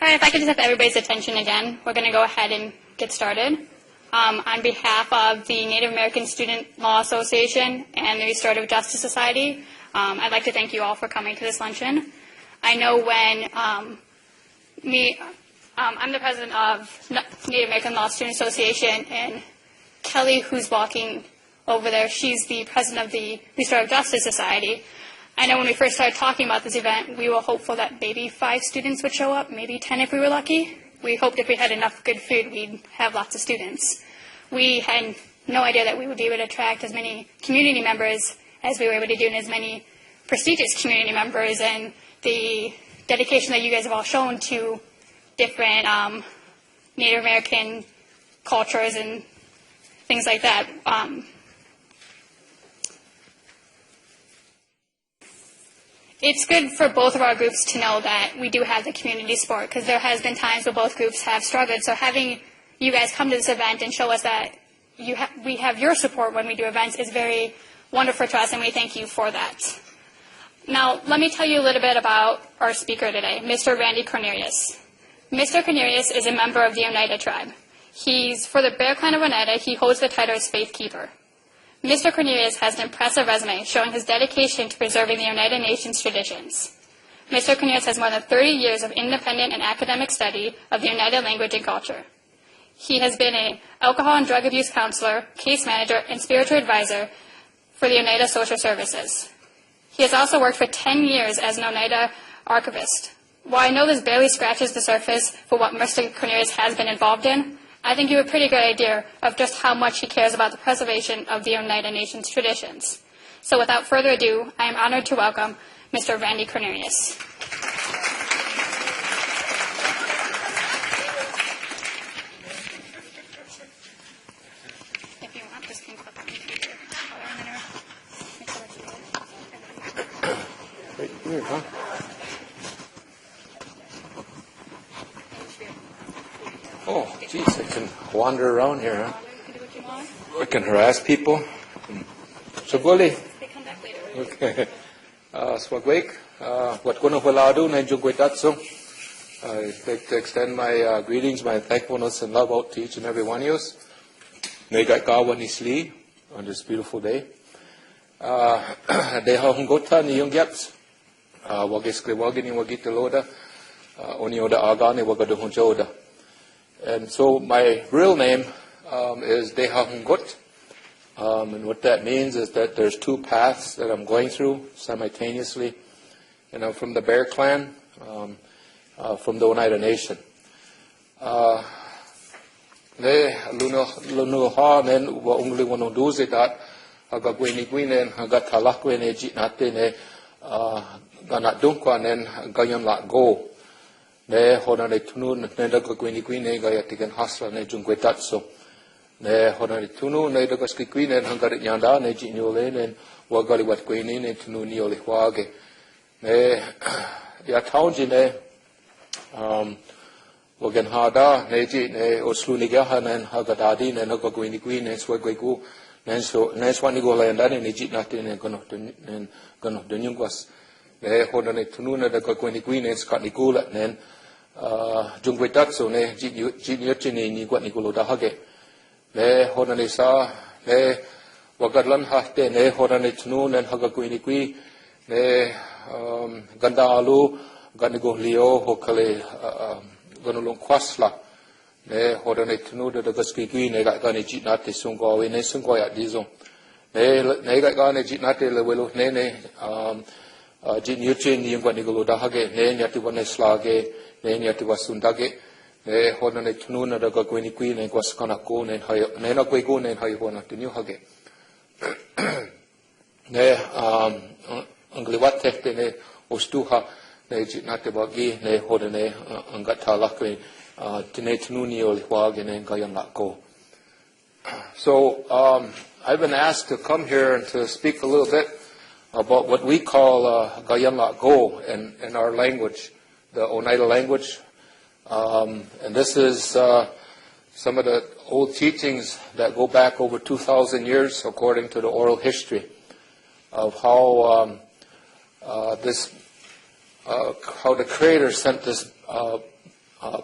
All right, if I could just have everybody's attention again, we're going to go ahead and get started. On behalf of the Native American Student Law Association and the Restorative Justice Society, I'd like to thank you all for coming to this luncheon. I know when I'm the president of Native American Law Student Association, and Kelly, who's walking over there, she's the president of the Restorative Justice Society. I know when we first started talking about this event, we were hopeful that maybe 5 students would show up, maybe 10 if we were lucky. We hoped if we had enough good food, we'd have lots of students. We had no idea that we would be able to attract as many community members as we were able to do, and as many prestigious community members, and the dedication that you guys have all shown to different Native American cultures and things like that. It's good for both of our groups to know that we do have the community support, because there has been times where both groups have struggled. So having you guys come to this event and show us that we have your support when we do events is very wonderful to us, and we thank you for that. Now, let me tell you a little bit about our speaker today, Mr. Randy Cornelius. Mr. Cornelius is a member of the Oneida tribe. He's, for the Bear Clan of Oneida, he holds the title as Faith Keeper. Mr. Cornelius has an impressive resume showing his dedication to preserving the Oneida Nation's traditions. Mr. Cornelius has more than 30 years of independent and academic study of the Oneida language and culture. He has been an alcohol and drug abuse counselor, case manager, and spiritual advisor for the Oneida Social Services. He has also worked for 10 years as an Oneida archivist. While I know this barely scratches the surface for what Mr. Cornelius has been involved in, I think you have a pretty good idea of just how much he cares about the preservation of the Oneida Nation's traditions. So without further ado, I am honored to welcome Mr. Randy Cornelius. If you want, this can clip on to your color. Right here, huh? Oh, geez, I can wander around here, huh? You can do what you want. I can harass people. Suguli. They come back later. Okay. Swagwake. What kuna waladu na jungwetatsu. I'd like to extend my greetings, my thankfulness and love out to each and every one of you. Negait Gawanisli on this beautiful day. Deha hungota ni yungyats. Wageskli wagini wagitaloda. Onioda agani wagaduhunjoda. And so my real name is Deha Hungut, and what that means is that there's 2 paths that I'm going through simultaneously, and I'm from the Bear Clan, from the Oneida Nation. Ne lunuha nen wa ungli wanoduzi dat agagweni gwinen agatalakwe ne jitnate ne ganat dunkwa nen gayon la go. Ne hona ne tunu ne daga gwini gwine ga yatigan hasla ne jungwetatso. Ne hona ne tunu ne daga skikwi ne hangarit yanda ne jinyole ne wagali wat gwini ne tunu niole wage. Ne ya taunji ne wagen hada ne ji ne osluni gaha ne hagadadi ne naga gwini gwine swagwegu ne swani go landa ne jitnati ne gano dunyungwas. Ne hona ne tunu ne daga gwini gwine skatni gula ne jungwetatso ne jitnyotini ni gwat ni gulo dahage. Ne hona ne sa ne wagadlan hahte ne hona ne tunu ne hagagwini gwi ne gandalu ganigo lio hokale ganulong kwasla ne hona ne tunu de gaski gwi ne gani jitnate sungo we ne sungo ya dizo ne gani jitnate lewelo ne jitnyotini gwat ni gulo dahage ne nyati wane slage ne nyati wasundage ne hona ne tunu na daga gweni gwi ne gwaskana ko ne na gwe go ne hayo hona tunyu hage ne angliwate te ne ostuha ne jitnate bagi ne hona ne angatala kwe tine tunu ni oli wage ne gayan la ko. So I've been asked to come here and to speak a little bit about what we call gayan la go in our language, the Oneida language. And this is some of the old teachings that go back over 2,000 years, according to the oral history, of how how the Creator sent this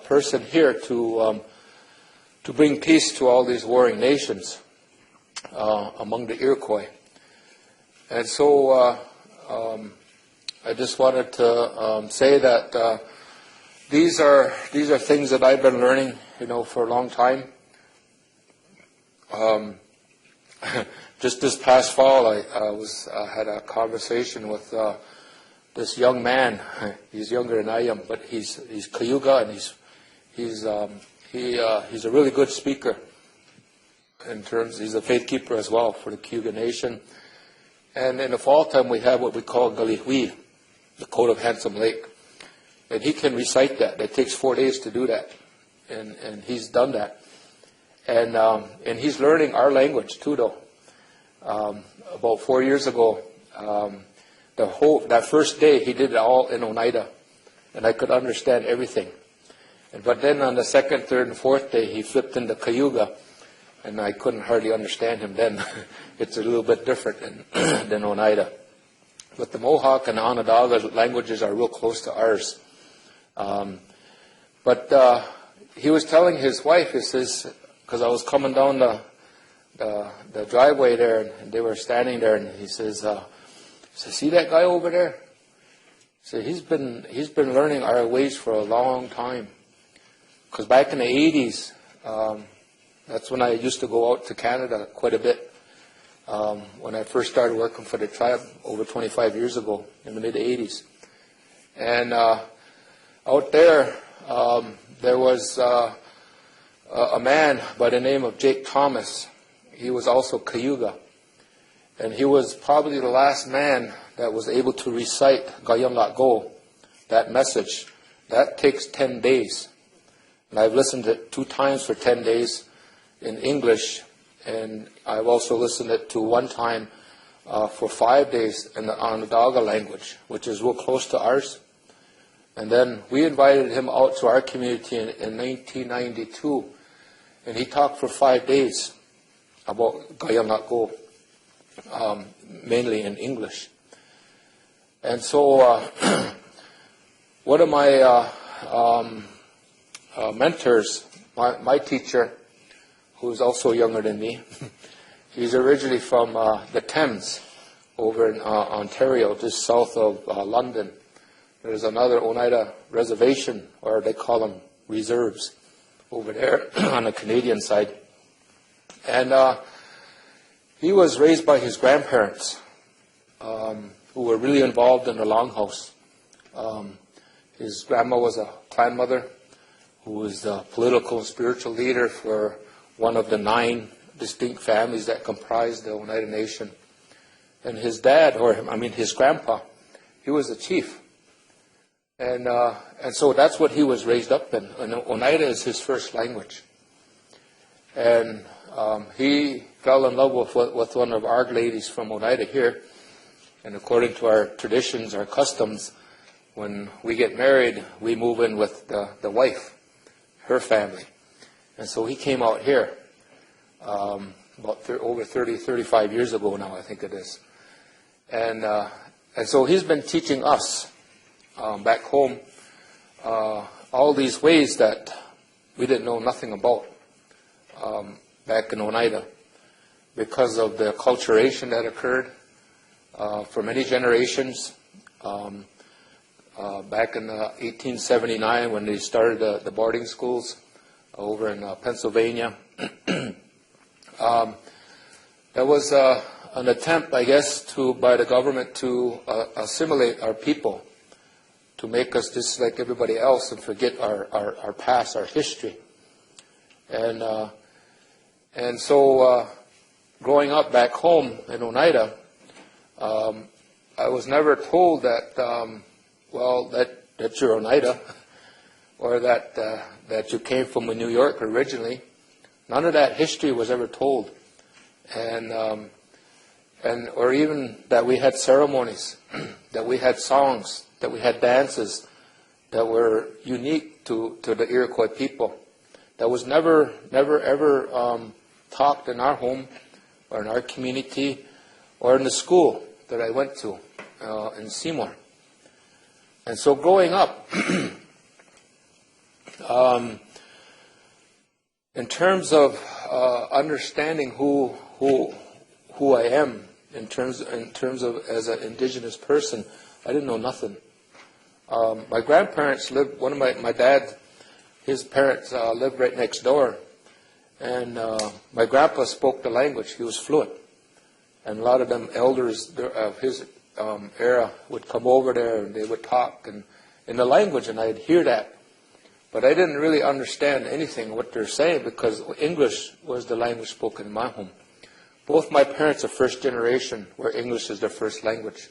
person here to bring peace to all these warring nations among the Iroquois. And so I just wanted to say that these are things that I've been learning, for a long time. Just this past fall, I had a conversation with this young man. He's younger than I am, but he's Cayuga, and he's a really good speaker. He's a faith keeper as well for the Cayuga Nation. And in the fall time, we have what we call Galihui, the Code of Handsome Lake. And he can recite that. It takes 4 days to do that. And he's done that. And he's learning our language too, though. About 4 years ago, that first day, he did it all in Oneida. And I could understand everything. But then on the second, third, and fourth day, he flipped into Cayuga. And I couldn't hardly understand him then. It's a little bit different than Oneida. But the Mohawk and the Onondaga languages are real close to ours. But he was telling his wife, he says, because I was coming down the driveway there, and they were standing there, and he says, see that guy over there? So he's been learning our ways for a long time. Because back in the 80s, that's when I used to go out to Canada quite a bit. When I first started working for the tribe over 25 years ago in the mid-80s. And out there, there was a man by the name of Jake Thomas. He was also Cayuga. And he was probably the last man that was able to recite Gayam Lat Go, that message. That takes 10 days. And I've listened to it 2 times for 10 days in English. And I've also listened it to 1 time for 5 days in the Onondaga language, which is real close to ours. And then we invited him out to our community in 1992, and he talked for 5 days about Gayam Lat Go, mainly in English. And so one of my mentors, my teacher, who's also younger than me, he's originally from the Thames over in Ontario, just south of London. There's another Oneida reservation, or they call them reserves, over there on the Canadian side. And he was raised by his grandparents, who were really involved in the Longhouse. His grandma was a clan mother, who was the political and spiritual leader for one of the 9 distinct families that comprised the Oneida Nation. And his dad, his grandpa, he was a chief. And so that's what he was raised up in. And Oneida is his first language. And he fell in love with one of our ladies from Oneida here. And according to our traditions, our customs, when we get married, we move in with the wife, her family. And so he came out here about over 30, 35 years ago now, I think it is. And so he's been teaching us back home all these ways that we didn't know nothing about back in Oneida, because of the acculturation that occurred for many generations. Back in 1879, when they started the boarding schools over in Pennsylvania, there was an attempt, I guess, by the government to assimilate our people, to make us just like everybody else and forget our past, our history. And so growing up back home in Oneida, I was never told that, that you're Oneida, or that you came from New York originally. None of that history was ever told. Or even that we had ceremonies, that we had songs, that we had dances that were unique to the Iroquois people. That was never ever talked in our home or in our community or in the school that I went to in Seymour. And so growing up, In terms of understanding who I am, in terms of as an indigenous person, I didn't know nothing. My grandparents lived. One of my dad, his parents lived right next door, and my grandpa spoke the language. He was fluent, and a lot of them elders of his era would come over there and they would talk in the language, and I'd hear that. But I didn't really understand anything what they're saying because English was the language spoken in my home. Both my parents are first generation where English is their first language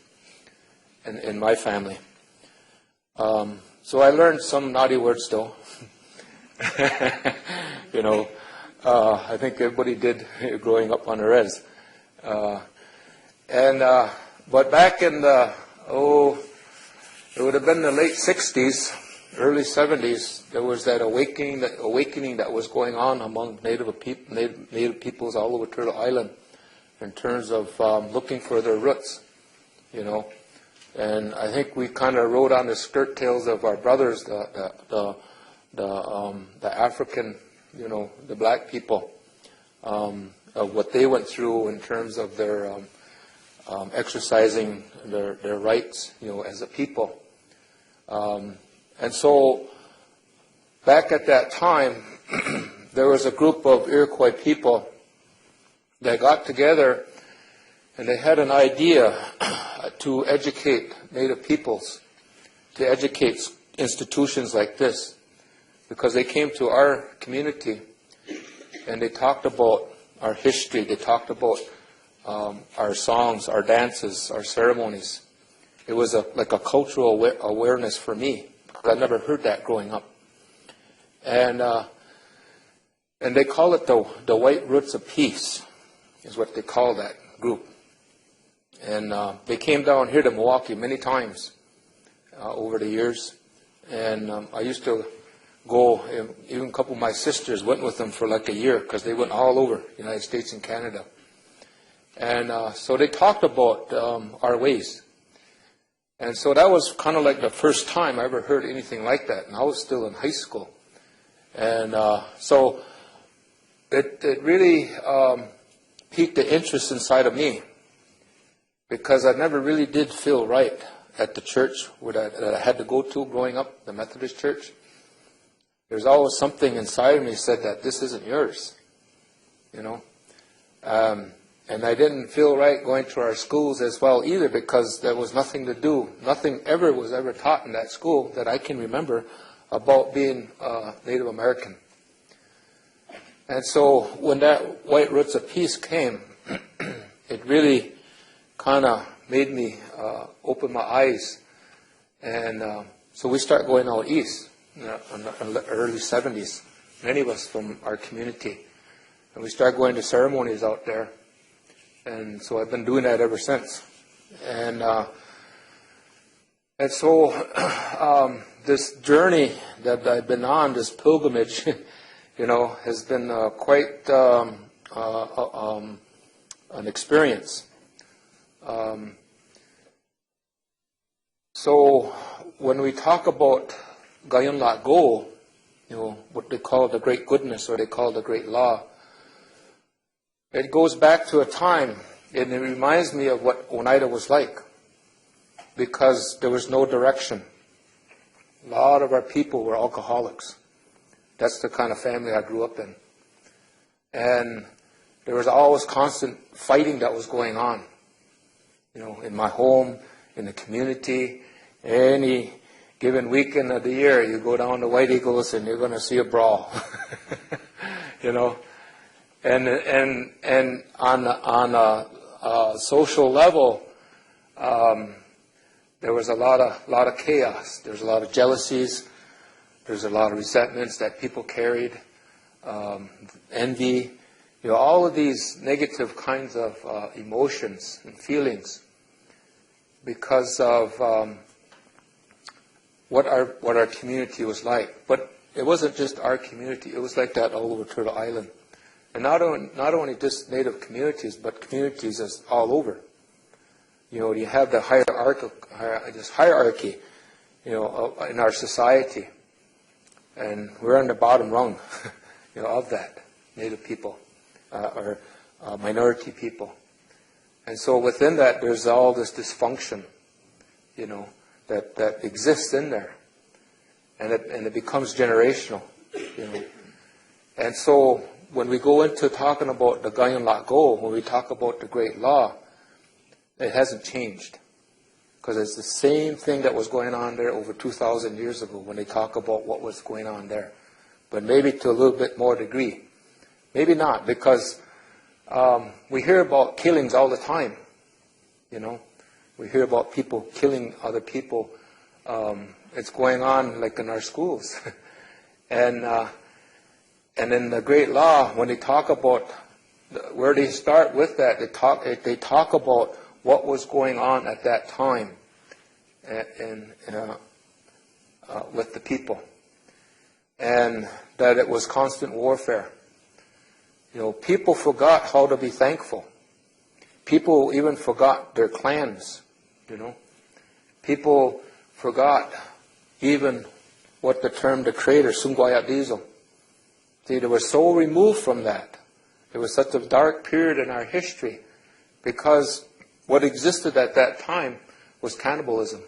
in my family. So I learned some naughty words though. You know, I think everybody did growing up on the res. But back in the, it would have been the late 60s, early 70s, there was that awakening that was going on among native peoples all over Turtle Island in terms of looking for their roots, you know. And I think we kind of rode on the skirt tails of our brothers, the African, you know, the black people, of what they went through in terms of their exercising their rights, you know, as a people. And so back at that time, there was a group of Iroquois people that got together and they had an idea to educate Native peoples, to educate institutions like this, because they came to our community and they talked about our history, they talked about our songs, our dances, our ceremonies. It was like a cultural awareness for me, because I never heard that growing up. And they call it the White Roots of Peace, is what they call that group. And they came down here to Milwaukee many times over the years. And I used to go, even a couple of my sisters went with them for like a year, because they went all over the United States and Canada. And so they talked about our ways. And so that was kind of like the first time I ever heard anything like that. And I was still in high school. And so it really piqued the interest inside of me, because I never really did feel right at the church that I had to go to growing up, the Methodist church. There's always something inside of me said that this isn't yours, you know. And I didn't feel right going to our schools as well either, because there was nothing to do. Nothing was ever taught in that school that I can remember about being Native American. And so when that White Roots of Peace came, it really kind of made me open my eyes. And so we start going out east in the early 70s, many of us from our community. And we start going to ceremonies out there. And so I've been doing that ever since. And so this journey that I've been on, this pilgrimage, you know, has been quite an experience. So when we talk about Gayun Lat Go, you know, what they call the great goodness, or they call the great law, it goes back to a time, and it reminds me of what Oneida was like, because there was no direction. A lot of our people were alcoholics. That's the kind of family I grew up in. And there was always constant fighting that was going on, you know, in my home, in the community. Any given weekend of the year, you go down to White Eagles and you're going to see a brawl, you know. And on a social level, there was a lot of chaos. There's a lot of jealousies. There's a lot of resentments that people carried, envy, you know, all of these negative kinds of emotions and feelings because of what our community was like. But it wasn't just our community; it was like that all over Turtle Island. And not only just Native communities, but communities as all over. You know, you have the hierarchy, you know, in our society. And we're on the bottom rung of that, Native people, or minority people. And so within that, there's all this dysfunction, that exists in there. And it becomes generational, And so when we go into talking about the Gayon Lat Go, when we talk about the Great Law, it hasn't changed. Because it's the same thing that was going on there over 2,000 years ago when they talk about what was going on there. But maybe to a little bit more degree. Maybe not, because we hear about killings all the time. We hear about people killing other people. It's going on like in our schools. And in the Great Law, when they talk about where they start with that, they talk about what was going on at that time and with the people. And that it was constant warfare. People forgot how to be thankful. People even forgot their clans, People forgot even what the term the Creator, Sungwayat Diesel. See, they were so removed from that. It was such a dark period in our history because what existed at that time was cannibalism.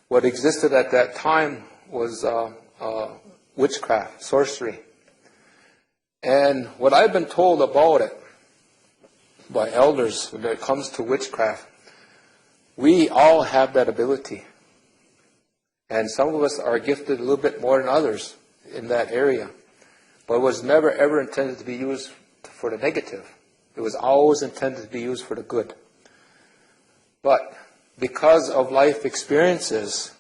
What existed at that time was witchcraft, sorcery. And what I've been told about it by elders when it comes to witchcraft, we all have that ability. And some of us are gifted a little bit more than others in that area. But it was never ever intended to be used for the negative. It was always intended to be used for the good. But because of life experiences,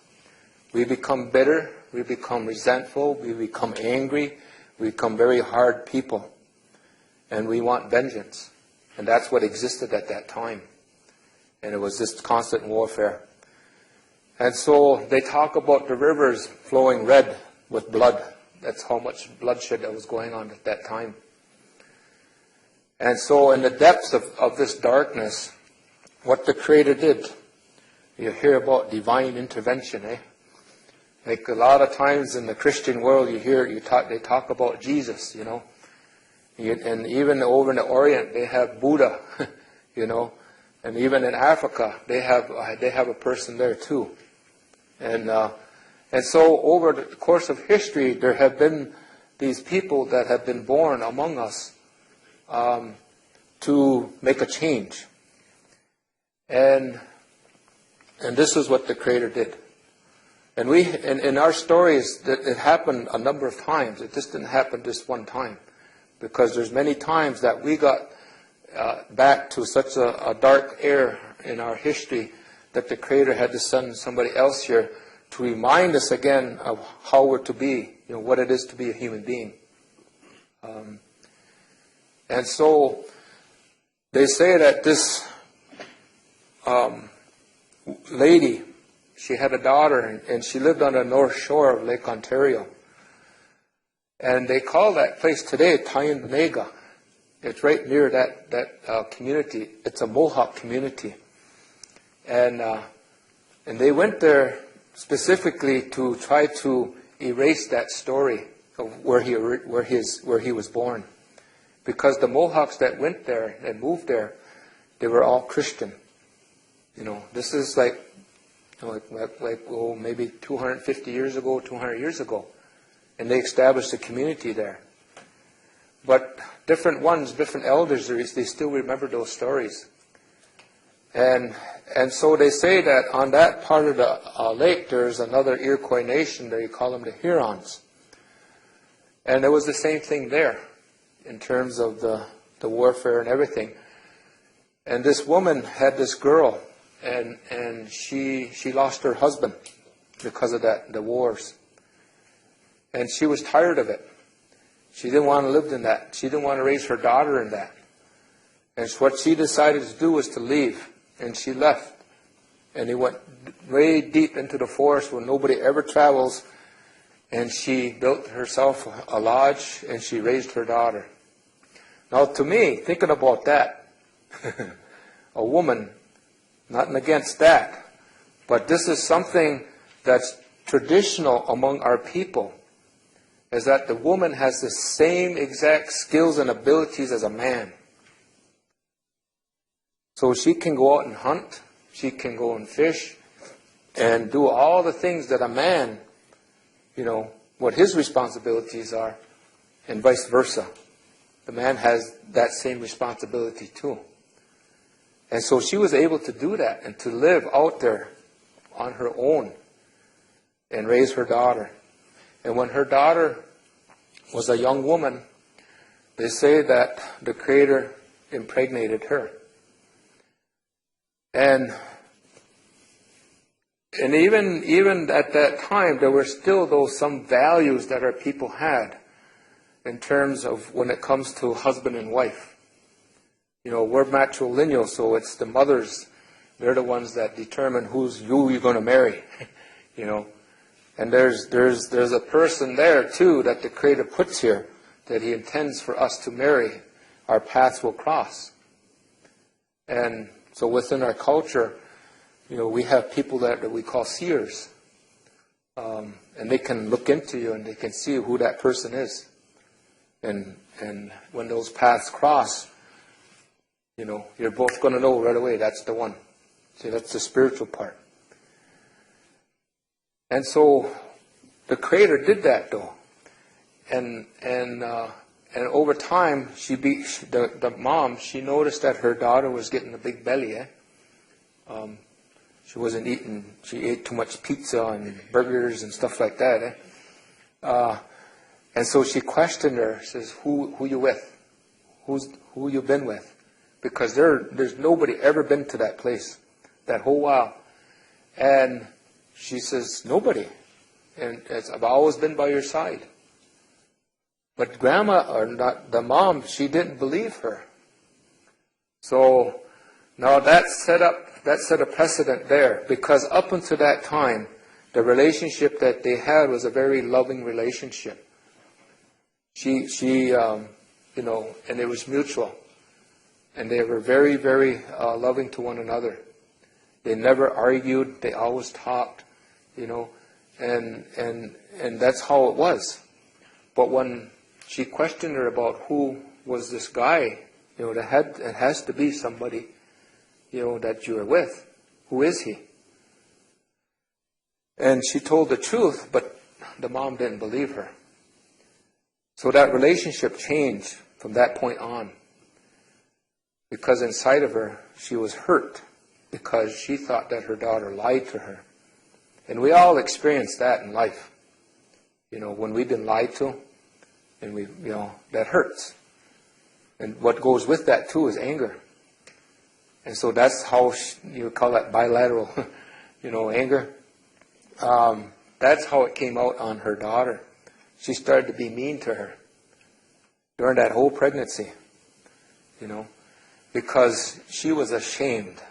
we become bitter, we become resentful, we become angry, we become very hard people. And we want vengeance. And that's what existed at that time. And it was this constant warfare. And so they talk about the rivers flowing red with blood. That's how much bloodshed that was going on at that time. And so in the depths of this darkness, what the Creator did, you hear about divine intervention, Like a lot of times in the Christian world, they talk about Jesus, And even over in the Orient, they have Buddha, And even in Africa, they have a person there too. And so over the course of history, there have been these people that have been born among us to make a change. And this is what the Creator did. And in our stories, it happened a number of times. It just didn't happen just one time. Because there's many times that we got back to such a dark era in our history that the Creator had to send somebody else here to remind us again of how we're to be, what it is to be a human being. And so they say that this lady, she had a daughter, and she lived on the north shore of Lake Ontario. And they call that place today Tyendinaga. It's right near that community. It's a Mohawk community. And they went there specifically to try to erase that story of where he was born. Because the Mohawks that went there and moved there, they were all Christian. This is like maybe 250 years ago, 200 years ago. And they established a community there. But different elders, they still remember those stories. And so they say that on that part of the lake, there's another Iroquois nation, they call them the Hurons. And it was the same thing there, in terms of the warfare and everything. And this woman had this girl, and she lost her husband because of that, the wars. And she was tired of it. She didn't want to live in that. She didn't want to raise her daughter in that. And so what she decided to do was to leave. And she left. And they went way deep into the forest where nobody ever travels. And she built herself a lodge, and she raised her daughter. Now to me, thinking about that, a woman, nothing against that, but this is something that's traditional among our people is that the woman has the same exact skills and abilities as a man. So she can go out and hunt, she can go and fish, and do all the things that a man, what his responsibilities are, and vice versa. The man has that same responsibility too. And so she was able to do that and to live out there on her own and raise her daughter. And when her daughter was a young woman, they say that the Creator impregnated her. And even at that time, there were still some values that our people had in terms of when it comes to husband and wife. We're matrilineal, so it's the mothers. They're the ones that determine who you're going to marry. And there's a person there too that the Creator puts here that He intends for us to marry. Our paths will cross. And so within our culture, we have people that we call seers. And they can look into you and they can see who that person is. And when those paths cross, you're both going to know right away that's the one. See, that's the spiritual part. And so the Creator did that though. And over time, the mom, she noticed that her daughter was getting a big belly. She wasn't eating, she ate too much pizza and burgers and stuff like that. And so she questioned her, says, who you with? Who you been with? Because there's nobody ever been to that place, that whole while. And she says, nobody. And I've always been by your side. But grandma, or not the mom, she didn't believe her. So now that set a precedent there, because up until that time, the relationship that they had was a very loving relationship. She and it was mutual. And they were very, very loving to one another. They never argued. They always talked, and that's how it was. But when she questioned her about who was this guy, it has to be somebody, that you are with. Who is he? And she told the truth, but the mom didn't believe her. So that relationship changed from that point on. Because inside of her, she was hurt because she thought that her daughter lied to her. And we all experience that in life. When we've been lied to, and that hurts. And what goes with that too is anger. And so that's how you call that bilateral, anger. That's how it came out on her daughter. She started to be mean to her during that whole pregnancy, because she was ashamed.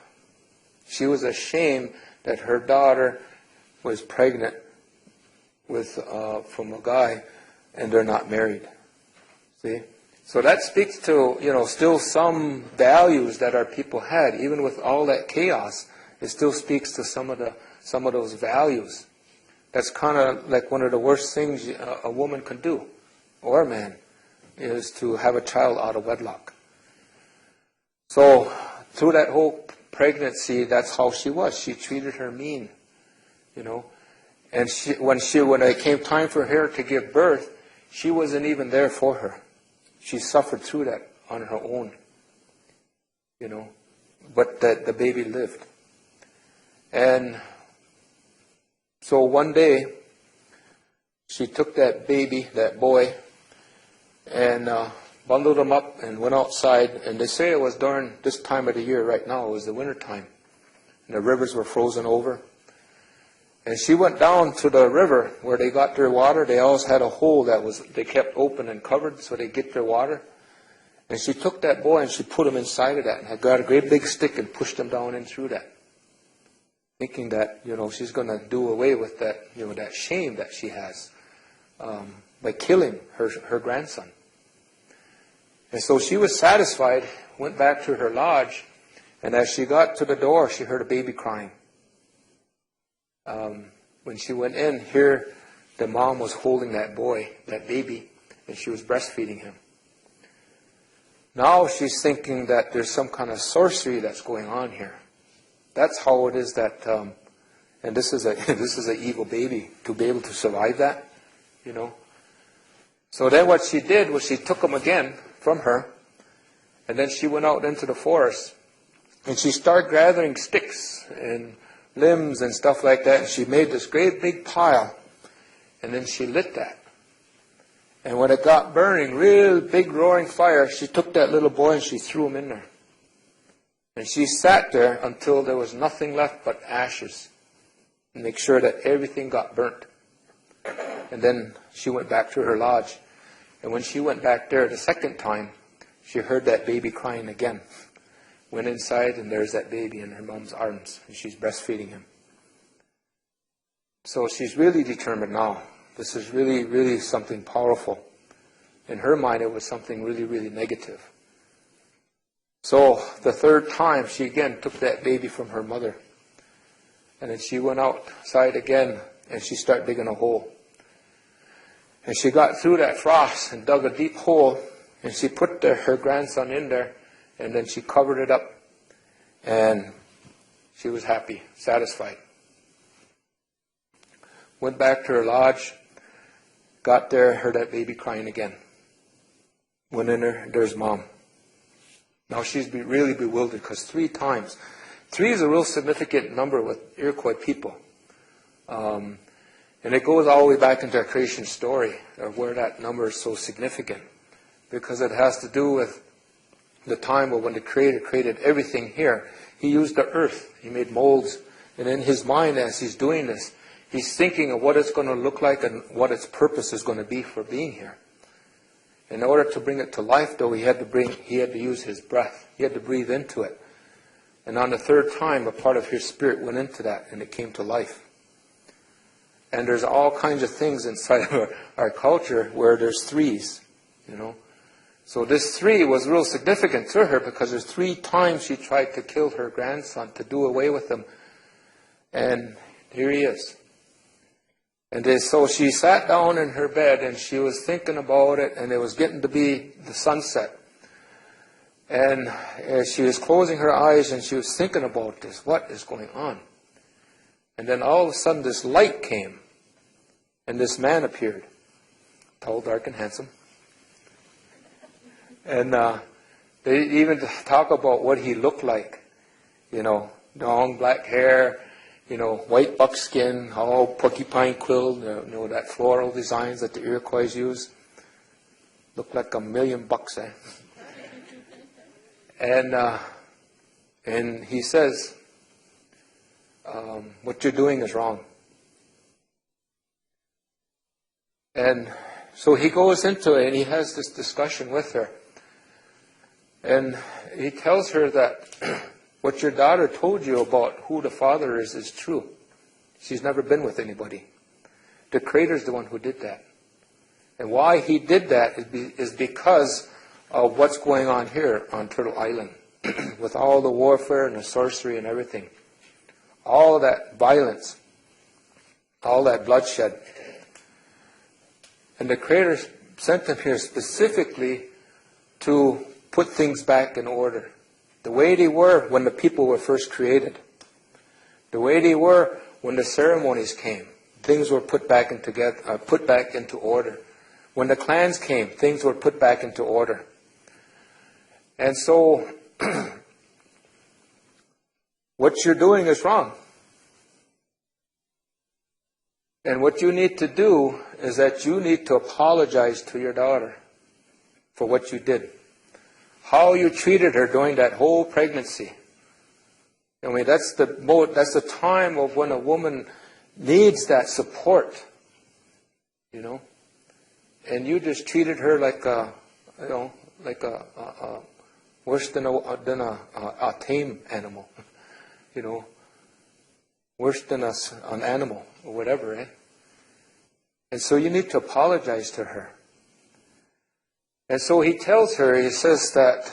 She was ashamed that her daughter was pregnant from a guy, and they're not married. See? So that speaks to, still some values that our people had. Even with all that chaos, it still speaks to some of those values. That's kind of like one of the worst things a woman can do, or a man, is to have a child out of wedlock. So through that whole pregnancy, that's how she was. She treated her mean, And when it came time for her to give birth, she wasn't even there for her. She suffered through that on her own, But the baby lived. And so one day, she took that baby, that boy, and bundled him up and went outside. And they say it was during this time of the year right now. It was the winter time. And the rivers were frozen over. And she went down to the river where they got their water. They always had a hole they kept open and covered so they get their water. And she took that boy and she put him inside of that and had got a great big stick and pushed him down in through that. Thinking that, she's going to do away with that, that shame that she has by killing her grandson. And so she was satisfied, went back to her lodge, and as she got to the door, she heard a baby crying. When she went in, here the mom was holding that boy, that baby, and she was breastfeeding him. Now she's thinking that there's some kind of sorcery that's going on here. That's how it is that, and this is an evil baby, to be able to survive that, you know. So then what she did was she took him again from her, and then she went out into the forest, and she started gathering sticks and limbs and stuff like that, and she made this great big pile, and then she lit that. And when it got burning, real big roaring fire, she took that little boy and she threw him in there. And she sat there until there was nothing left but ashes, and make sure that everything got burnt. And then she went back to her lodge. And when she went back there the second time, she heard that baby crying again. Went inside, and there's that baby in her mom's arms, and she's breastfeeding him. So she's really determined now. This is really, really something powerful. In her mind, it was something really, really negative. So the third time, she again took that baby from her mother. And then she went outside again, and she started digging a hole. And she got through that frost and dug a deep hole, and she put her grandson in there, and then she covered it up. And she was happy, satisfied. Went back to her lodge. Got there, heard that baby crying again. Went in there, there's mom. Now she's really bewildered because 3 times. 3 is a real significant number with Iroquois people. And it goes all the way back into our creation story of where that number is so significant. Because it has to do with the time when the Creator created everything here. He used the earth. He made molds. And in his mind, as he's doing this, he's thinking of what it's going to look like and what its purpose is going to be for being here. In order to bring it to life, though, he had to use his breath. He had to breathe into it. And on the 3rd time, a part of his spirit went into that, and it came to life. And there's all kinds of things inside of our culture where there's 3s, you know. So this 3 was real significant to her because there's 3 times she tried to kill her grandson, to do away with him. And here he is. And so she sat down in her bed and she was thinking about it, and it was getting to be the sunset. And as she was closing her eyes and she was thinking about this, what is going on? And then all of a sudden this light came, and this man appeared, tall, dark, and handsome. And they even talk about what he looked like, you know, long black hair, you know, white buckskin, all porcupine quill, you know, that floral designs that the Iroquois use. Looked like $1 million, eh? And he says, what you're doing is wrong. And so he goes into it and he has this discussion with her. And he tells her that what your daughter told you about who the father is true. She's never been with anybody. The Creator's the one who did that. And why he did that is because of what's going on here on Turtle Island. With all the warfare and the sorcery and everything. All that violence. All that bloodshed. And the Creator sent them here specifically to put things back in order. The way they were when the people were first created. The way they were when the ceremonies came. Things were put back into order. When the clans came, things were put back into order. And so, what you're doing is wrong. And what you need to do is that you need to apologize to your daughter for what you did. How you treated her during that whole pregnancy. I mean, that's the time of when a woman needs that support, you know. And you just treated her like worse than a tame animal, you know, worse than an animal or whatever, eh? And so you need to apologize to her. And so he tells her, he says that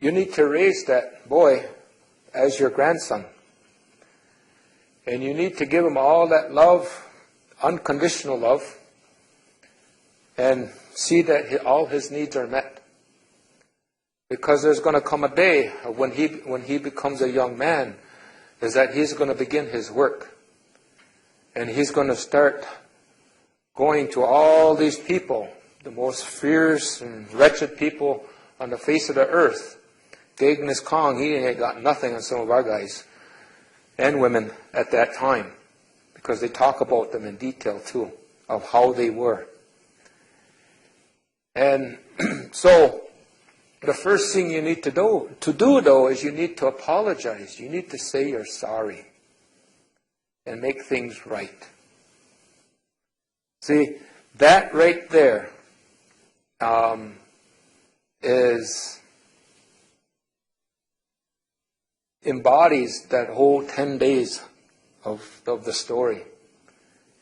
you need to raise that boy as your grandson. And you need to give him all that love, unconditional love, and see that all his needs are met. Because there's going to come a day when he becomes a young man, is that he's going to begin his work. And he's going to start going to all these people, the most fierce and wretched people on the face of the earth. Genghis Khan, he ain't got nothing on some of our guys and women at that time, because they talk about them in detail too, of how they were. And so the first thing you need to do though is you need to apologize. You need to say you're sorry and make things right. See, that right there embodies that whole 10 days of the story,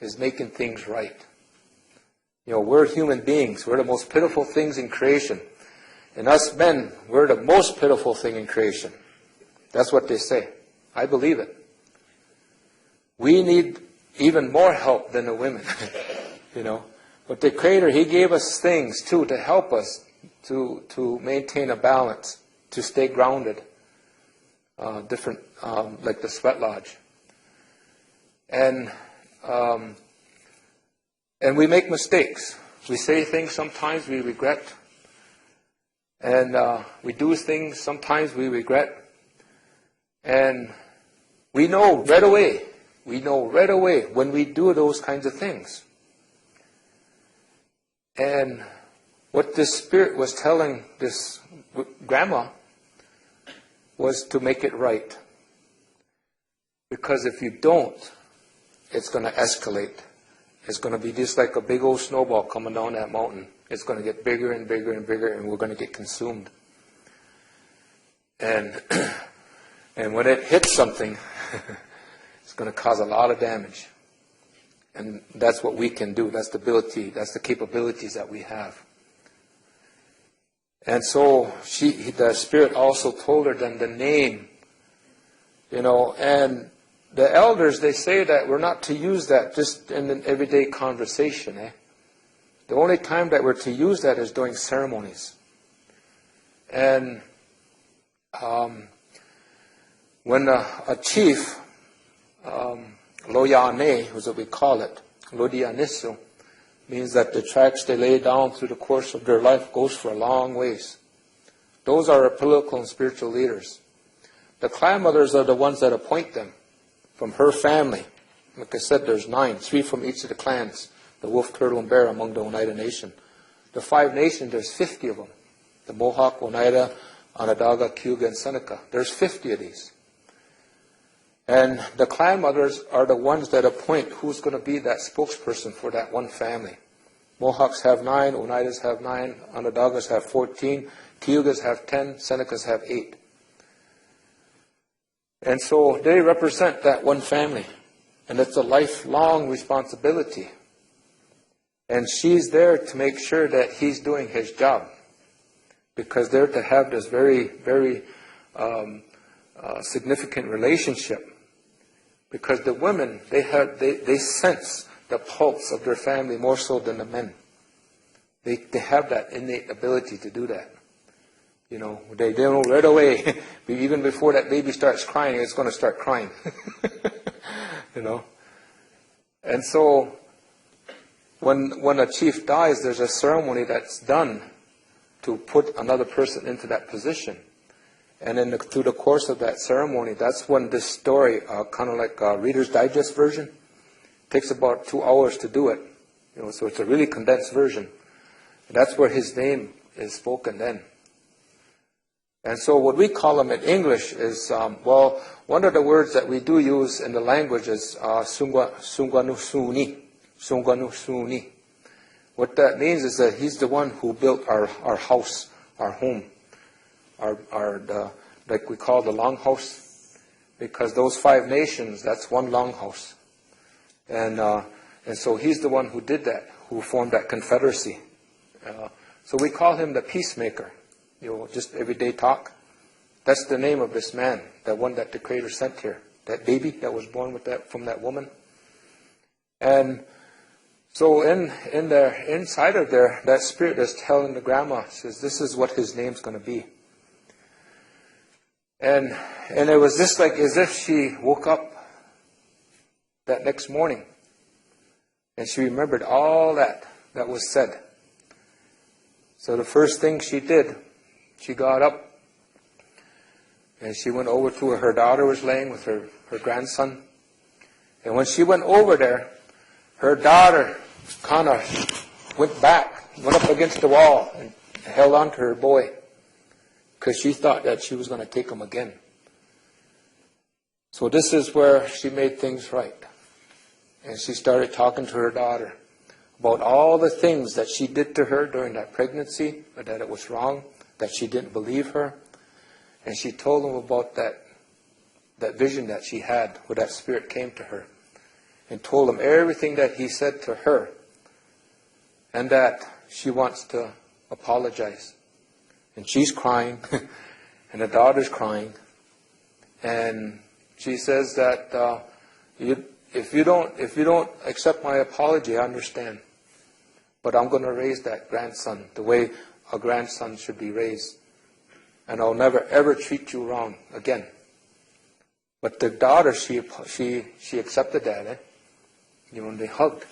is making things right. You know, we're human beings. We're the most pitiful things in creation. And us men, we're the most pitiful thing in creation. That's what they say. I believe it. We need even more help than the women. You know. But the Creator, He gave us things too to help us to maintain a balance, to stay grounded. Different, like the sweat lodge. And we make mistakes. We say things sometimes we regret. And we do things sometimes we regret. And we know right away when we do those kinds of things. And what this Spirit was telling this grandma was to make it right. Because if you don't, it's going to escalate. It's going to be just like a big old snowball coming down that mountain. It's going to get bigger and bigger and bigger, and we're going to get consumed. And when it hits something, it's going to cause a lot of damage. And that's what we can do. That's the ability, that's the capabilities that we have. And so the Spirit also told her then the name, you know, and the elders, they say that we're not to use that just in an everyday conversation. The only time that we're to use that is during ceremonies. And when a chief, Loyane, was what we call it, Lodianisu, means that the tracks they lay down through the course of their life goes for a long ways. Those are our political and spiritual leaders. The clan mothers are the ones that appoint them from her family. Like I said, there's 9, 3 from each of the clans, the wolf, turtle, and bear among the Oneida Nation. The 5 nations, there's 50 of them. The Mohawk, Oneida, Onondaga, Cayuga, and Seneca. There's 50 of these. And the clan mothers are the ones that appoint who's going to be that spokesperson for that one family. Mohawks have 9, Oneidas have 9, Onondagas have 14, Cayugas have 10, Senecas have 8. And so they represent that one family. And it's a lifelong responsibility. And she's there to make sure that he's doing his job. Because they're to have this very, very significant relationship. Because the women, they sense the pulse of their family more so than the men. They have that innate ability to do that. You know, they know right away, even before that baby starts crying, it's going to start crying. You know. And so, when a chief dies, there's a ceremony that's done to put another person into that position. And then through the course of that ceremony, that's when this story, kind of like a Reader's Digest version, takes about 2 hours to do it. You know, so it's a really condensed version. And that's where his name is spoken then. And so what we call him in English is, one of the words that we do use in the language is Sunganusuni. Sunganusuni. What that means is that he's the one who built our house, our home, like we call the longhouse, because those 5 nations, that's one longhouse. And so he's the one who did that, who formed that confederacy. So we call him the peacemaker. You know, just everyday talk. That's the name of this man, the one that the Creator sent here. that baby that was born with from that woman. And so inside of there, that spirit is telling the grandma, says, this is what his name's going to be. And it was just like as if she woke up that next morning and she remembered all that was said. So the first thing she did, she got up and she went over to where her daughter was laying with her grandson. And when she went over there, her daughter kind of went up against the wall and held on to her boy because she thought that she was going to take him again. So this is where she made things right. And she started talking to her daughter about all the things that she did to her during that pregnancy, that it was wrong, that she didn't believe her. And she told them about that vision that she had where that spirit came to her and told them everything that he said to her and that she wants to apologize. And she's crying and the daughter's crying. And she says that if you don't accept my apology, I understand. But I'm going to raise that grandson the way a grandson should be raised. And I'll never ever treat you wrong again. But the daughter, she accepted that, and they hugged.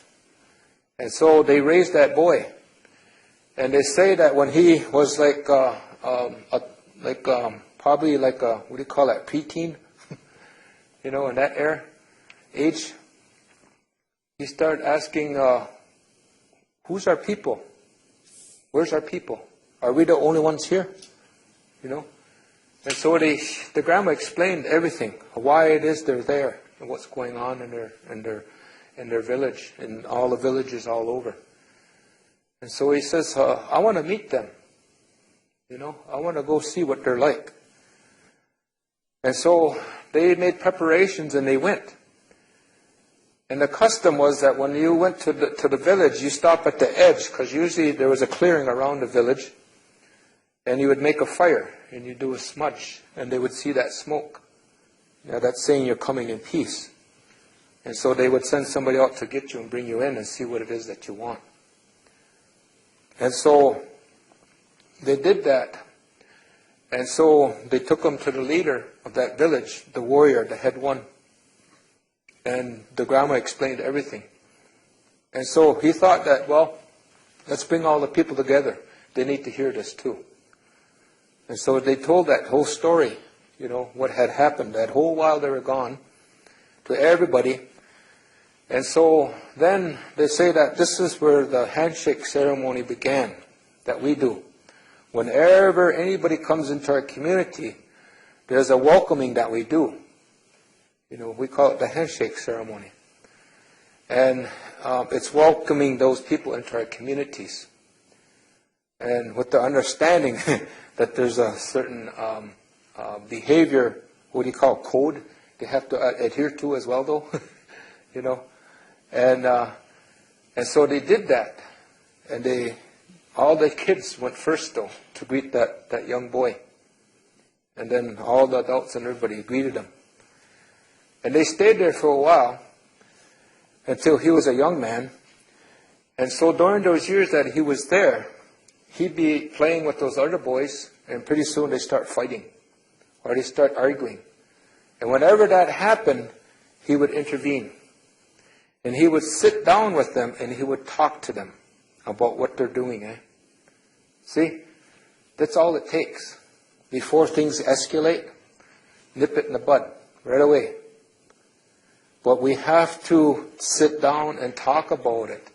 And so they raised that boy. And they say that when he was probably like a, what do you call that, preteen, in that age, he started asking, who's our people? Where's our people? Are we the only ones here? And so the grandma explained everything, why it is they're there, and what's going on in their village, in all the villages all over. And so he says, I want to meet them. I want to go see what they're like. And so they made preparations and they went. And the custom was that when you went to the village, you stop at the edge, because usually there was a clearing around the village. And you would make a fire, and you do a smudge, and they would see that smoke. That's saying you're coming in peace. And so they would send somebody out to get you and bring you in and see what it is that you want. And so they did that. And so they took him to the leader of that village, the warrior, the head one. And the grandma explained everything. And so he thought that, well, let's bring all the people together. They need to hear this too. And so they told that whole story, what had happened that whole while they were gone to everybody. And so then they say that this is where the handshake ceremony began, that we do. Whenever anybody comes into our community, there's a welcoming that we do. We call it the handshake ceremony. And it's welcoming those people into our communities. And with the understanding that there's a certain behavior, what do you call, code, they have to adhere to as well, though. And so they did that. And all the kids went first, though, to greet that young boy. And then all the adults and everybody greeted him. And they stayed there for a while until he was a young man. And so during those years that he was there, he'd be playing with those other boys, and pretty soon they start fighting, or they start arguing. And whenever that happened, he would intervene. And he would sit down with them, and he would talk to them about what they're doing. See? That's all it takes. Before things escalate, nip it in the bud, right away. But we have to sit down and talk about it.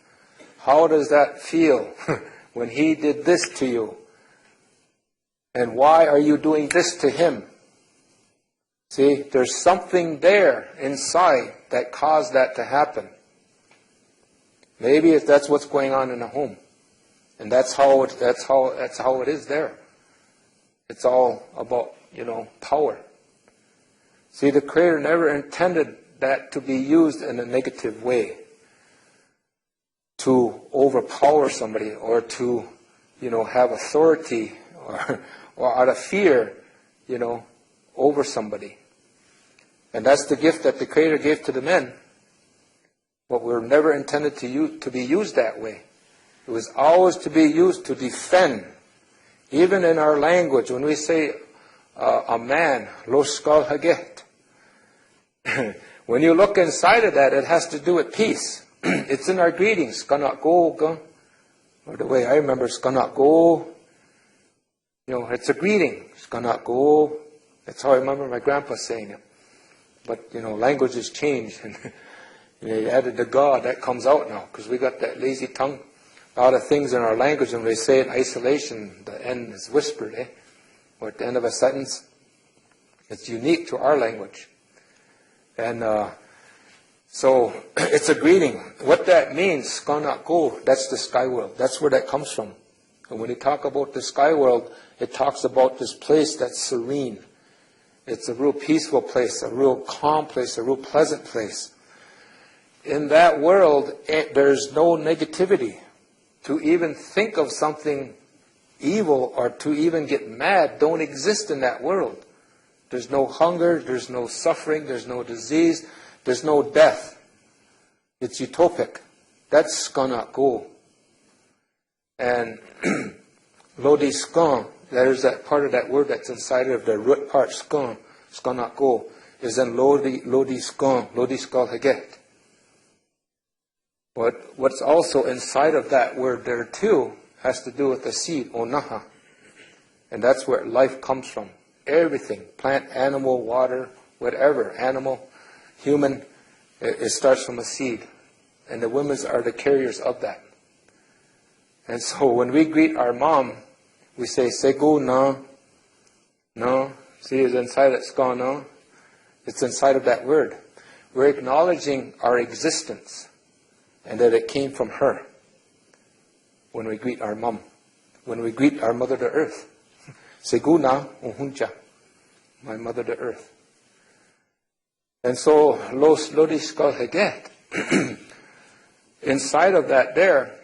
How does that feel when he did this to you? And why are you doing this to him? See, there's something there inside that caused that to happen. Maybe if that's what's going on in the home. And that's how it is there. It's all about, power. See, the Creator never intended that to be used in a negative way, to overpower somebody, or to, have authority, or out of fear, over somebody. And that's the gift that the Creator gave to the men. But we're never intended to be used that way. It was always to be used to defend. Even in our language, when we say a man, lo skal haget, when you look inside of that, it has to do with peace. It's in our greetings. Skanak go, or the way I remember, skanak go. It's a greeting. Skanak go. That's how I remember my grandpa saying it. But, languages change. And you added the God, that comes out now. Because we got that lazy tongue. A lot of things in our language, when we say it in isolation, the end is whispered, or at the end of a sentence. It's unique to our language. And so it's a greeting. What that means, skanak go, that's the sky world. That's where that comes from. And when you talk about the sky world, it talks about this place that's serene. It's a real peaceful place, a real calm place, a real pleasant place. In that world, there's no negativity. To even think of something evil or to even get mad don't exist in that world. There's no hunger, there's no suffering, there's no disease, there's no death. It's utopic. That's skanak go. And lodi skan, there's that part of that word that's inside of the root part, skan, skanak go, is in lodi skan, lodi skal haget. But what's also inside of that word there too has to do with the seed, onaha. And that's where life comes from. Everything, plant, animal, water, whatever, animal, human, it starts from a seed. And the women are the carriers of that. And so when we greet our mom, we say, Segu na, no. See, it's inside that ska na. It's inside of that word. We're acknowledging our existence and that it came from her when we greet our mom, when we greet our Mother to Earth. Segu na uhunja, my Mother to Earth. And so, los lodi skal haget. Inside of that there,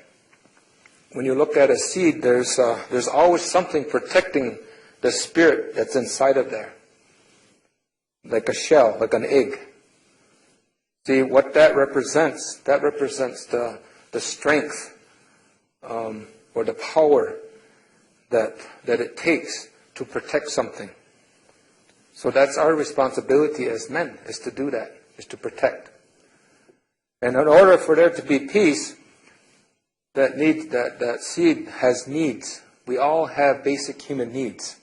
when you look at a seed, there's always something protecting the spirit that's inside of there. Like a shell, like an egg. See, what that represents the strength or the power that it takes to protect something. So that's our responsibility as men, is to do that, is to protect. And in order for there to be peace, that seed has needs. We all have basic human needs.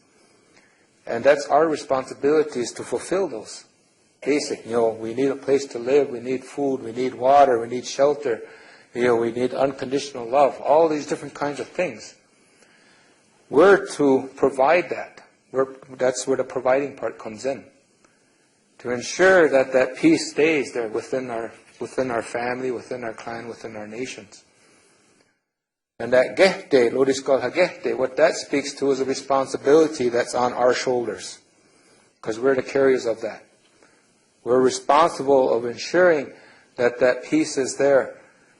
And that's our responsibility, is to fulfill those. Basic, we need a place to live, we need food, we need water, we need shelter, we need unconditional love, all these different kinds of things. We're to provide that. That's where the providing part comes in. To ensure that peace stays there within our family, within our clan, within our nations. And that gehte, lodiskal hagehte, what that speaks to is a responsibility that's on our shoulders. Because we're the carriers of that. We're responsible of ensuring that peace is there.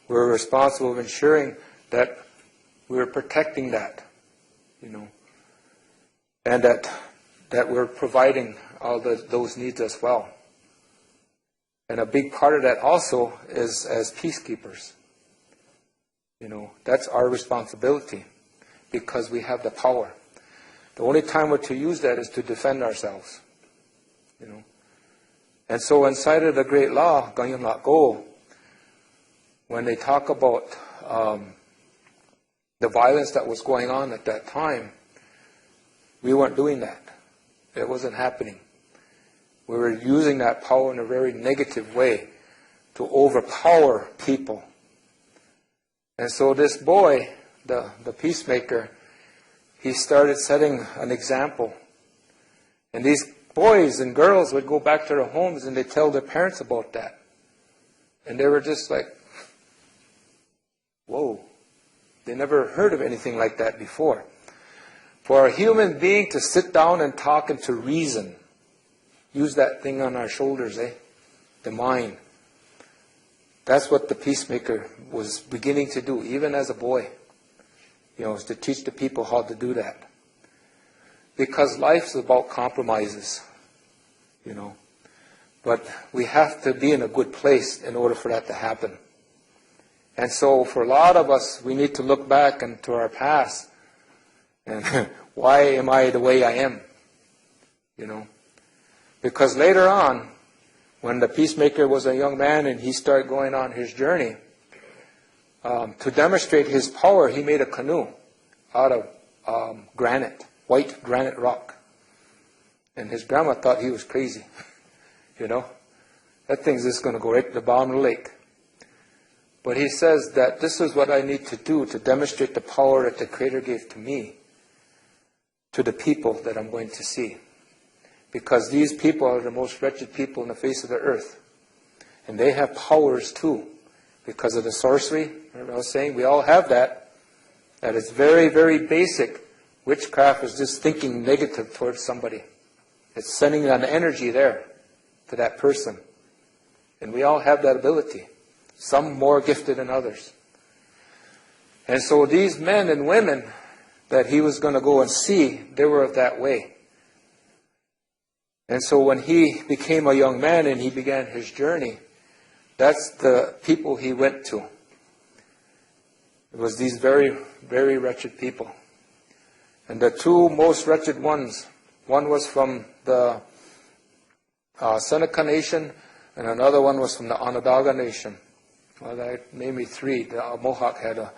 We're responsible of ensuring that we're protecting that, and that we're providing all those needs as well. And a big part of that also is as peacekeepers. That's our responsibility because we have the power. The only time we're to use that is to defend ourselves. And so inside of the great law, Ganyan Lak Go, when they talk about the violence that was going on at that time, we weren't doing that. It wasn't happening. We were using that power in a very negative way to overpower people. And so this boy, the peacemaker, he started setting an example. And these boys and girls would go back to their homes and they'd tell their parents about that. And they were just like, whoa. They never heard of anything like that before. For a human being to sit down and talk and to reason, use that thing on our shoulders, the mind. That's what the peacemaker was beginning to do, even as a boy. Was to teach the people how to do that. Because life's about compromises, But we have to be in a good place in order for that to happen. And so for a lot of us, we need to look back into our past. And why am I the way I am? You know? Because later on, when the peacemaker was a young man and he started going on his journey, to demonstrate his power, he made a canoe out of granite, white granite rock. And his grandma thought he was crazy. You know? That thing's just going to go right to the bottom of the lake. But he says that this is what I need to do to demonstrate the power that the Creator gave to me to the people that I'm going to see. Because these people are the most wretched people on the face of the earth. And they have powers too. Because of the sorcery, remember I was saying, we all have that. That is very, very basic. Witchcraft is just thinking negative towards somebody. It's sending an energy there to that person. And we all have that ability. Some more gifted than others. And so these men and women that he was going to go and see, they were of that way. And so when he became a young man and he began his journey, that's the people he went to. It was these very, very wretched people. And the two most wretched ones, one was from the Seneca Nation, and another one was from the Onondaga Nation. Well, that made me three. The Mohawk had a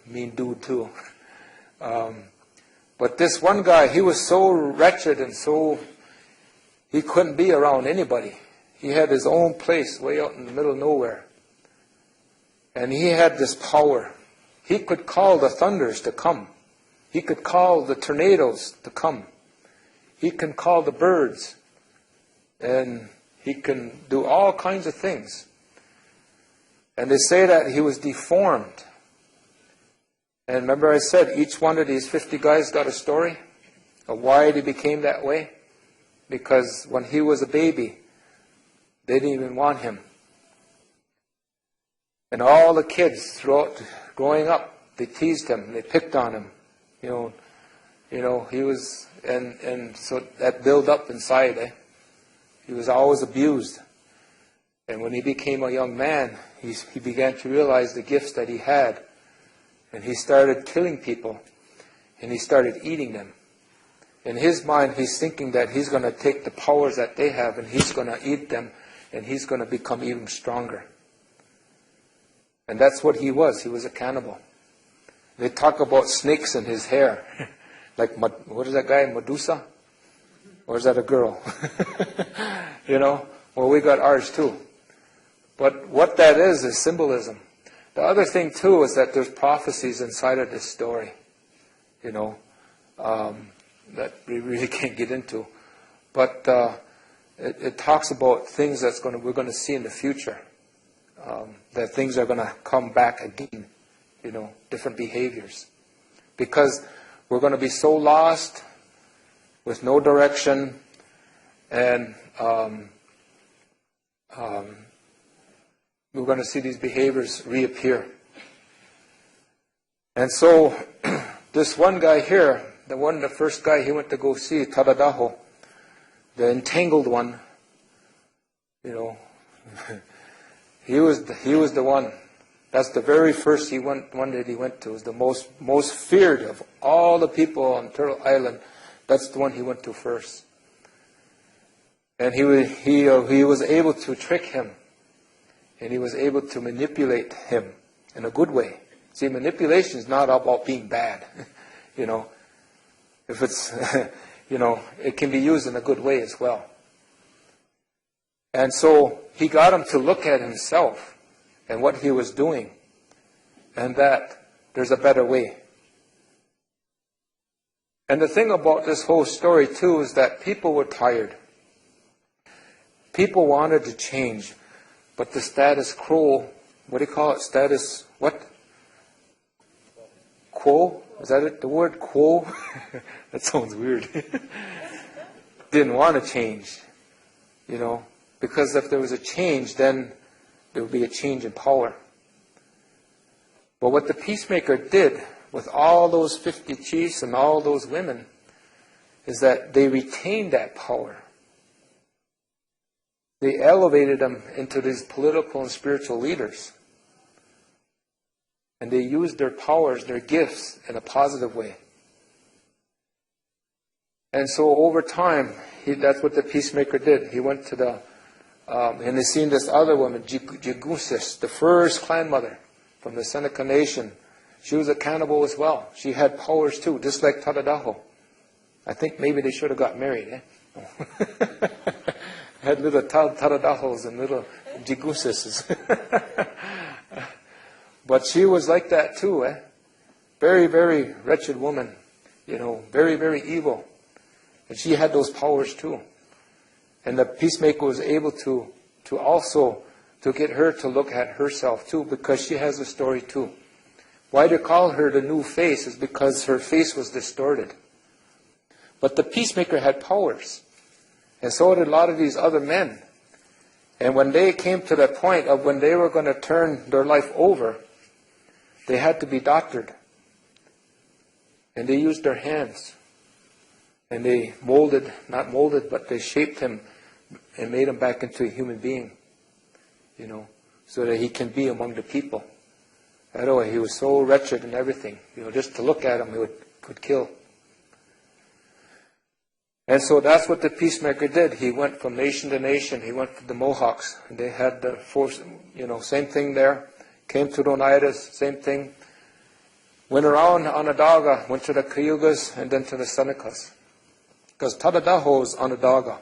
mean dude too. But this one guy, he was so wretched and so, he couldn't be around anybody. He had his own place way out in the middle of nowhere. And he had this power. He could call the thunders to come. He could call the tornadoes to come. He can call the birds. And he can do all kinds of things. And they say that he was deformed. And remember I said each one of these 50 guys got a story of why they became that way. Because when he was a baby, they didn't even want him. And all the kids throughout growing up, they teased him, they picked on him. You know, he was, and so that built up inside. He was always abused. And when he became a young man, he began to realize the gifts that he had. And he started killing people. And he started eating them. In his mind, he's thinking that he's going to take the powers that they have and he's going to eat them and he's going to become even stronger. And that's what he was. He was a cannibal. They talk about snakes in his hair. Like, what is that guy, Medusa? Or is that a girl? You know? Well, we got ours too. But what that is symbolism. The other thing too is that there's prophecies inside of this story. You know? That we really can't get into. But it talks about things we're going to see in the future. That things are going to come back again. You know, different behaviors. Because we're going to be so lost with no direction, and we're going to see these behaviors reappear. And so this one guy here, the first guy he went to go see, Tadadaho, the entangled one, you know, he was the one. That's the very first one that he went to. It was the most feared of all the people on Turtle Island. That's the one he went to first. And he was able to trick him. And he was able to manipulate him in a good way. See, manipulation is not about being bad. You know, if it's, you know, it can be used in a good way as well. And so he got him to look at himself and what he was doing, and that there's a better way. And the thing about this whole story too is that people were tired. People wanted to change, but the status quo, what do you call it? Status, what? Quo? Is that it? The word quo? That sounds weird. Didn't want to change, you know, because if there was a change, then there would be a change in power. But what the peacemaker did with all those 50 chiefs and all those women is that they retained that power. they elevated them into these political and spiritual leaders. And they used their powers, their gifts, in a positive way. And so over time, that's what the peacemaker did. He went to the, and they seen this other woman, Jigusis, the first clan mother from the Seneca Nation. She was a cannibal as well. She had powers too, just like Tadadaho. I think maybe they should have got married, eh? Had little Tadadahos and little Jiguses. But she was like that too, eh? Very, very wretched woman, very, very evil. And she had those powers too. And the peacemaker was able to also get her to look at herself too, because she has a story too. Why they call her the new face is because her face was distorted. But the peacemaker had powers. And so did a lot of these other men. And when they came to the point of when they were going to turn their life over, they had to be doctored. And they used their hands. And they not molded, but they shaped him and made him back into a human being, so that he can be among the people. Otherwise, he was so wretched and everything, just to look at him, he would kill. And so that's what the peacemaker did. He went from nation to nation. He went to the Mohawks. They had the force, same thing there. Came to the Oneidas, same thing. Went around Onondaga, went to the Cayugas, and then to the Senecas. Because Tadadaho was Onondaga.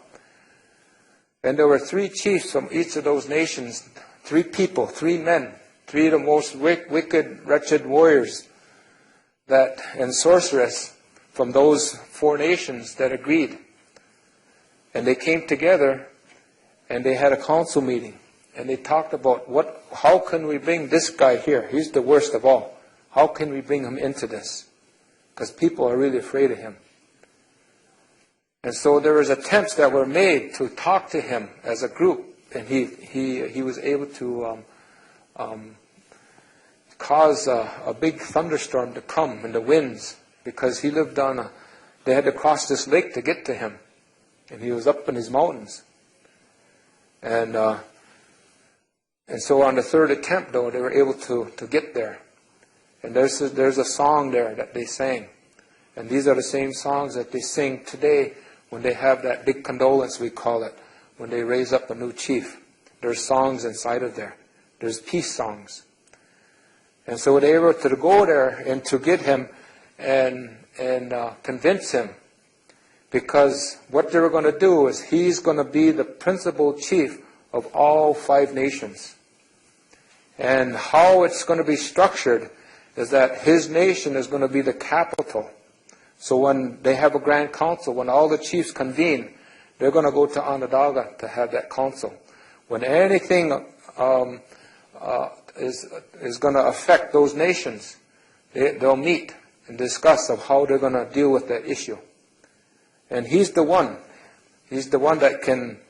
And there were 3 chiefs from each of those nations, 3 people, 3 men, 3 of the most wicked, wretched warriors and sorceress from those 4 nations that agreed. And they came together and they had a council meeting. And they talked about how can we bring this guy here? He's the worst of all. How can we bring him into this? Because people are really afraid of him. And so there was attempts that were made to talk to him as a group, and he was able to cause a big thunderstorm to come and the winds, because he lived they had to cross this lake to get to him, and he was up in his mountains. And so on the 3rd attempt, though, they were able to get there. And there's a song there that they sang, and these are the same songs that they sing today. When they have that big condolence, we call it, when they raise up a new chief. There's songs inside of there. There's peace songs. And so they were to go there and to get him and convince him. Because what they were going to do is he's going to be the principal chief of all 5 nations. And how it's going to be structured is that his nation is going to be the capital. So when they have a grand council, when all the chiefs convene, they're going to go to Onondaga to have that council. When anything is going to affect those nations, they'll meet and discuss of how they're going to deal with that issue. And he's the one. He's the one that can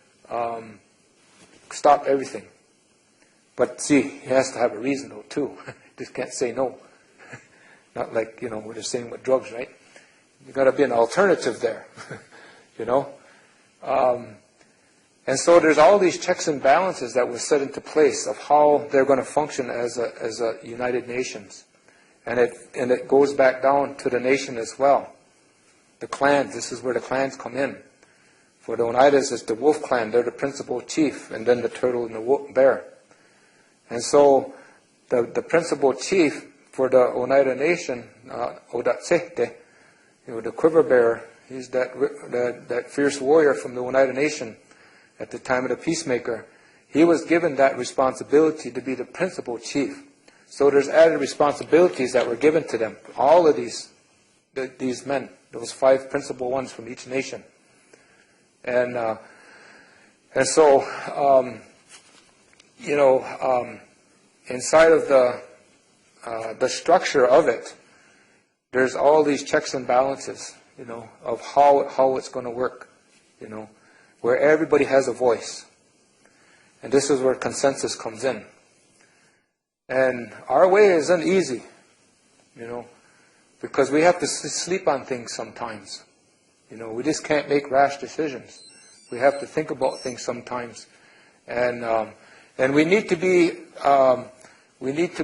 stop everything. But see, he has to have a reason though too. Just can't say no. Not like, we're just saying with drugs, right? You've got to be an alternative there, And so there's all these checks and balances that were set into place of how they're going to function as a United Nations. And it goes back down to the nation as well. The clans, this is where the clans come in. For the Oneidas, it's the wolf clan. They're the principal chief, and then the turtle and the bear. And so the principal chief for the Oneida Nation, Odatsete, the quiver bearer, he's that fierce warrior from the Oneida Nation at the time of the peacemaker. He was given that responsibility to be the principal chief. So there's added responsibilities that were given to them. All of these men, those 5 principal ones from each nation. And so, inside of the structure of it, there's all these checks and balances, of how it's going to work, where everybody has a voice. And this is where consensus comes in. And our way isn't easy, because we have to sleep on things sometimes. We just can't make rash decisions. We have to think about things sometimes. And we need to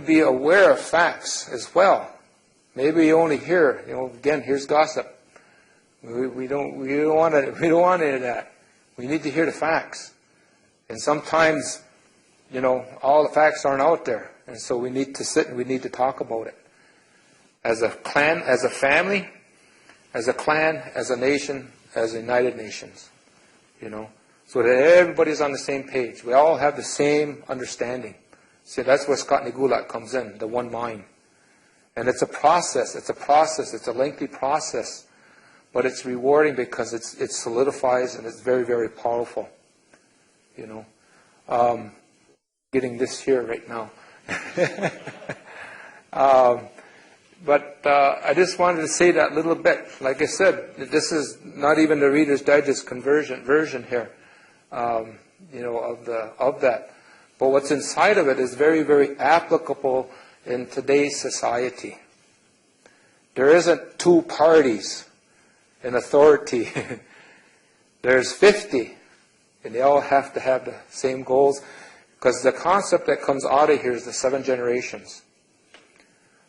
be aware of facts as well. Maybe you only hear, again, here's gossip. We don't want any of that. We need to hear the facts. And sometimes, all the facts aren't out there. And so we need to sit and we need to talk about it. As a clan, as a family, as a clan, as a nation, as United Nations. So that everybody's on the same page. We all have the same understanding. See, that's where Scott Nigulat comes in, the one mind. And it's a process. It's a lengthy process. But it's rewarding because it solidifies and it's very, very powerful. Getting this here right now. But I just wanted to say that little bit. Like I said, this is not even the Reader's Digest version here, of that. But what's inside of it is very, very applicable in today's society. There isn't two parties in authority. There's 50, and they all have to have the same goals. Because the concept that comes out of here is the 7 generations.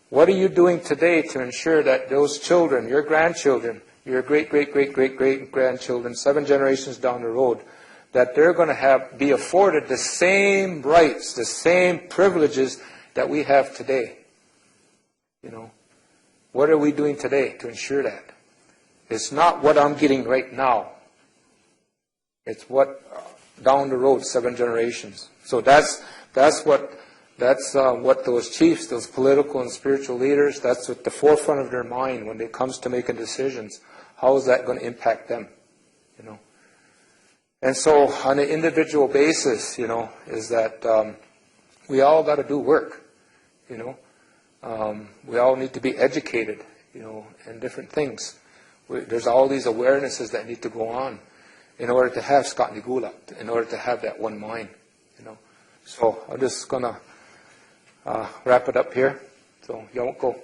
What are you doing today to ensure that those children, your grandchildren, your great-great-great-great-great-grandchildren, 7 generations down the road, that they're going to be afforded the same rights, the same privileges that we have today? What are we doing today to ensure that? It's not what I'm getting right now. It's what down the road, 7 generations. So that's what those chiefs, those political and spiritual leaders, that's at the forefront of their mind when it comes to making decisions. How is that going to impact them? And so on an individual basis, is that we all got to do work. We all need to be educated, in different things. There's all these awarenesses that need to go on in order to have Scott Nigulat, in order to have that one mind. So I'm just going to wrap it up here. So you won't go.